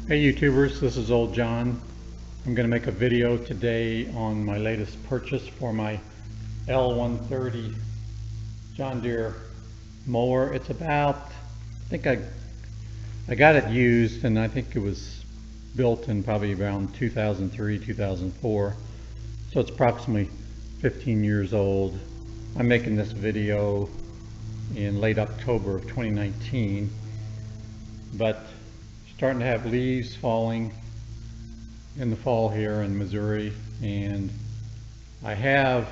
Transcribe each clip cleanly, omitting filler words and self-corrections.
Hey YouTubers, this is Old John. I'm going to make a video today on my latest purchase for my L130 John Deere mower. It's about, I think I got it used, and I think it was built in probably around 2003, 2004. So it's approximately 15 years old. I'm making this video in late October of 2019, but starting to have leaves falling in the fall here in Missouri, and I have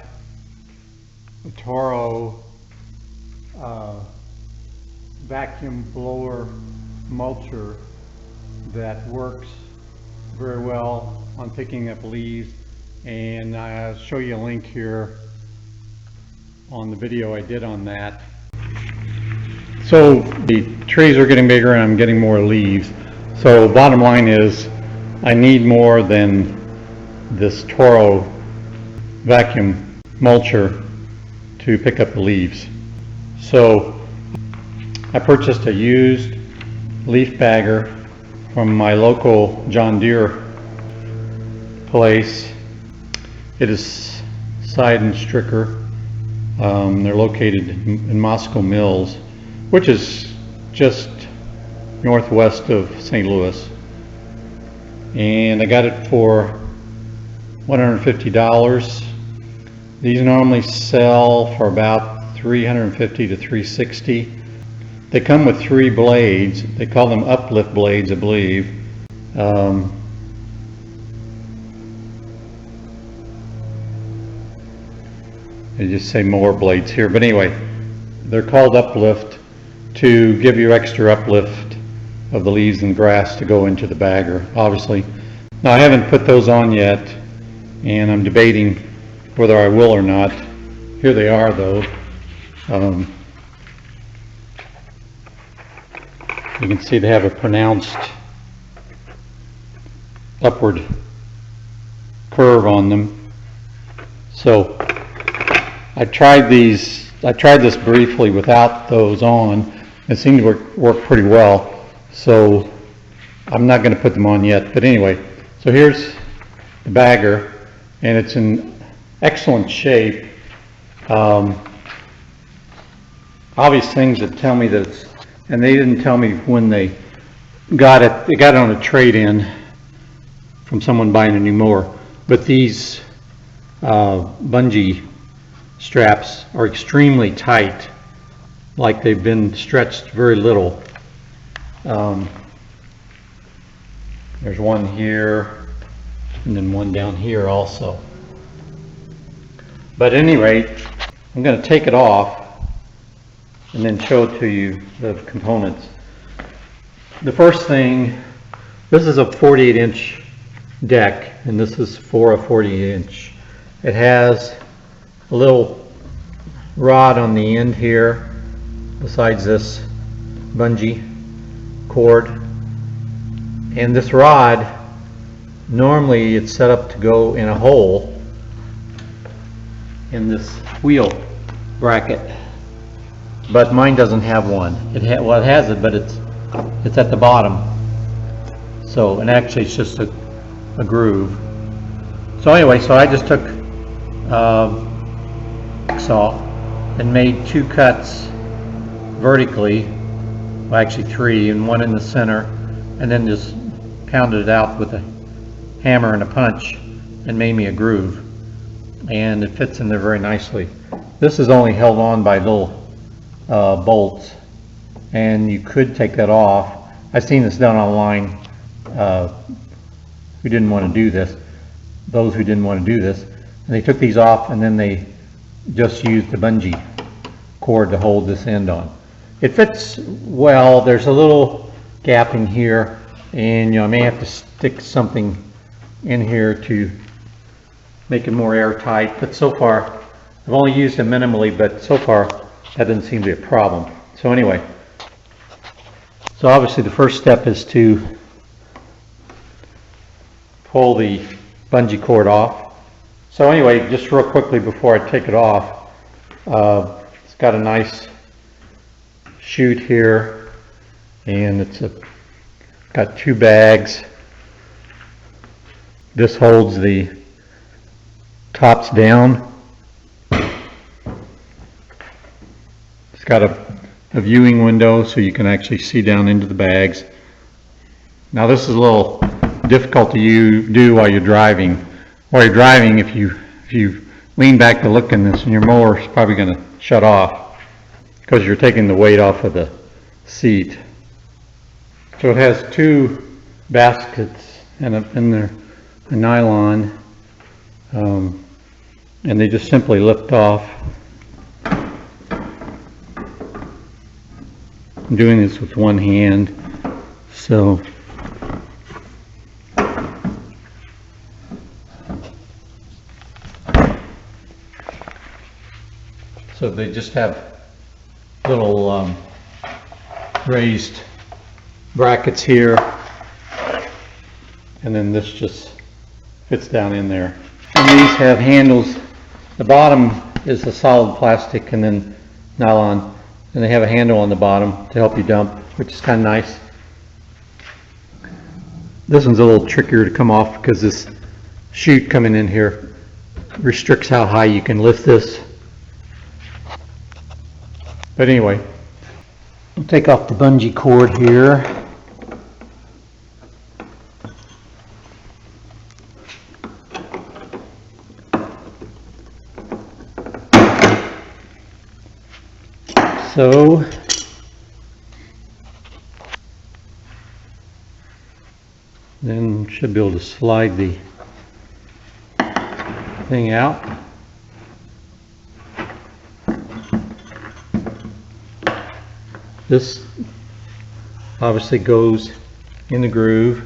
a Toro vacuum blower mulcher that works very well on picking up leaves, and I'll show you a link here on the video I did on that. So the trees are getting bigger and I'm getting more leaves. So bottom line is I need more than this Toro vacuum mulcher to pick up the leaves. So I purchased a used leaf bagger from my local John Deere place. It is Side and Stricker. They're located in Moscow Mills, which is just northwest of St. Louis, and I got it for $150. These normally sell for about $350 to $360. They come with 3 blades. They call them uplift blades, I believe. They just say more blades here, but anyway, they're called uplift to give you extra uplift of the leaves and grass to go into the bagger, obviously. Now I haven't put those on yet, and I'm debating whether I will or not. Here they are though. You can see they have a pronounced upward curve on them. So I tried this briefly without those on. It seemed to work pretty well. So I'm not going to put them on yet, but anyway, so here's the bagger, and it's in excellent shape. Obvious things that tell me that it's, and they didn't tell me when they got it. They got it on a trade-in from someone buying a new mower, but these bungee straps are extremely tight, like they've been stretched very little. There's one here and then one down here also. But at any rate, I'm going to take it off and then show it to you, the components. The first thing, this is a 48-inch deck, and this is for a 48-inch. It has a little rod on the end here besides this bungee cord, and this rod, normally it's set up to go in a hole in this wheel bracket, but mine doesn't have one. Well, it has it, but it's at the bottom. So, and actually it's just a groove. So anyway, so I just took saw and made 2 cuts vertically, well actually 3, and one in the center, and then just pounded it out with a hammer and a punch and made me a groove, and it fits in there very nicely. This is only held on by little bolts, and you could take that off. I've seen this done online. Who didn't want to do this, those who didn't want to do this, and they took these off and then they just used the bungee cord to hold this end on. It fits well. There's a little gap in here, and I may have to stick something in here to make it more airtight, but so far I've only used it minimally, but so far that doesn't seem to be a problem. So anyway, so obviously the first step is to pull the bungee cord off. So anyway, just real quickly before I take it off, it's got a nice chute here, and it's got got 2 bags. This holds the tops down. It's got a viewing window so you can actually see down into the bags. Now this is a little difficult to do while you're driving. While you're driving, if you lean back to look in this, and your mower is probably going to shut off because you're taking the weight off of the seat. So it has 2 baskets and they're a nylon, and they just simply lift off. I'm doing this with one hand, so they just have little raised brackets here, and then this just fits down in there. And these have handles. The bottom is a solid plastic and then nylon, and they have a handle on the bottom to help you dump, which is kind of nice. This one's a little trickier to come off because this chute coming in here restricts how high you can lift this. But anyway, I'll take off the bungee cord here. So then should be able to slide the thing out. This obviously goes in the groove.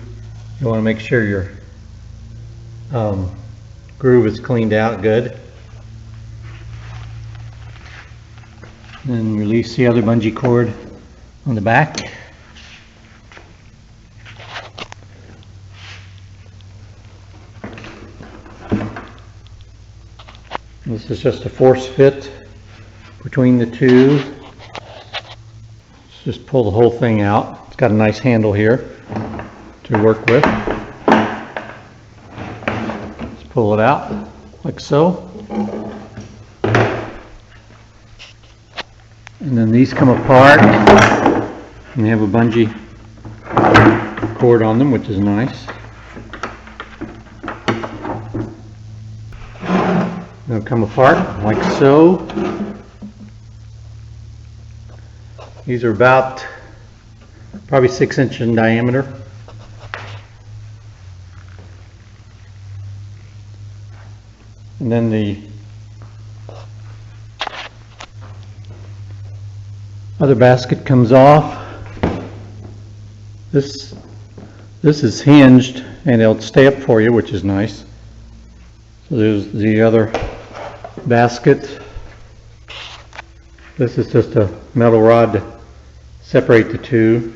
You want to make sure your groove is cleaned out good. Then release the other bungee cord on the back. This is just a force fit between the two. Let's just pull the whole thing out. It's got a nice handle here to work with. Let's pull it out like so. And then these come apart and they have a bungee cord on them, which is nice. They'll come apart like so. These are about probably 6 inches in diameter. And then the other basket comes off. This is hinged and it'll stay up for you, which is nice. So there's the other basket. This is just a metal rod to separate the two.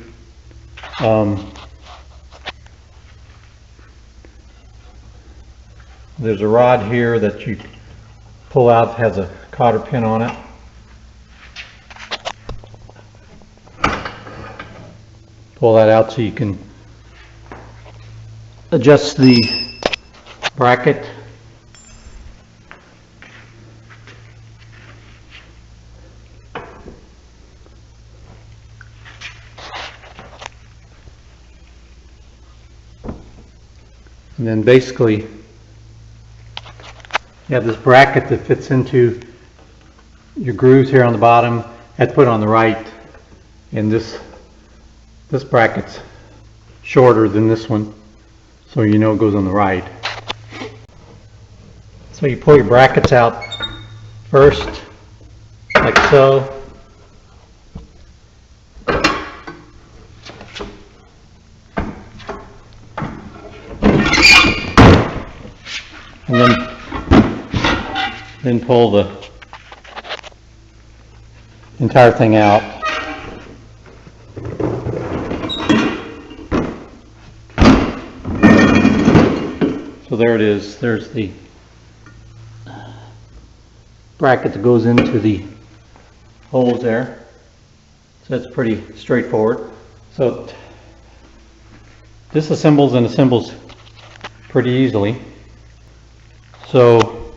There's a rod here that you pull out, has a cotter pin on it. Pull that out so you can adjust the bracket. And then basically you have this bracket that fits into your grooves here on the bottom. That's put on the right, and this bracket's shorter than this one, so you know it goes on the right. So you pull your brackets out first, like so. And then pull the entire thing out. So there it is. There's the bracket that goes into the holes there. So that's pretty straightforward. So disassembles and assembles pretty easily. So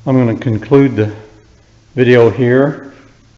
I'm going to conclude the video here.